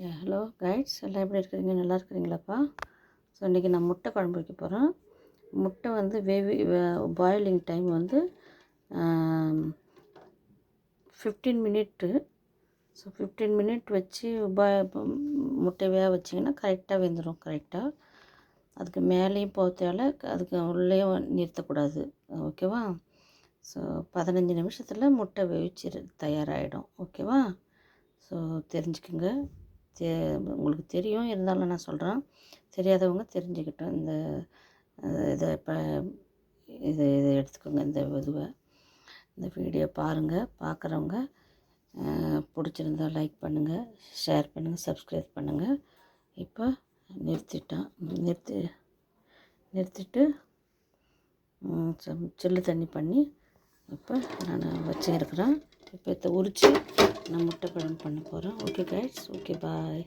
Hello guides, எல்லாம் எப்படி இருக்கிறீங்க? நல்லா இருக்கிறீங்களாப்பா? ஸோ இன்றைக்கி நான் முட்டை குழம்பு வைக்க போகிறேன். முட்டை வந்து பாயிலிங் டைம் வந்து 15 மினிட்டு. ஸோ 15 மினிட் வச்சு முட்டை வேக வச்சிங்கன்னா கரெக்டாக வெந்துடும். கரெக்டாக அதுக்கு மேலேயும் போக தேவை, அதுக்கு உள்ளேயும் நிறுத்தக்கூடாது. ஓகேவா? ஸோ 15 நிமிஷத்தில் முட்டை வேவிச்சு தயாராகிடும். ஓகேவா? ஸோ தெரிஞ்சுக்குங்க. உங்களுக்கு தெரியும், இருந்தாலும் நான் சொல்கிறேன். தெரியாதவங்க தெரிஞ்சுக்கிட்டோம். இதை இப்போ இதை எடுத்துக்கோங்க. இந்த வீடியோ பாருங்கள். பார்க்குறவங்க பிடிச்சிருந்தா லைக் பண்ணுங்கள், ஷேர் பண்ணுங்கள், சப்ஸ்கிரைப் பண்ணுங்கள். இப்போ நிறுத்திட்டு சில்லு தண்ணி பண்ணி இப்போ நான் வச்சுருக்கிறேன். இப்போ இதை உரித்து நான் முட்டை குழம்பு பண்ண போகிறேன். ஓகே கைட்ஸ், ஓகே, பாய்.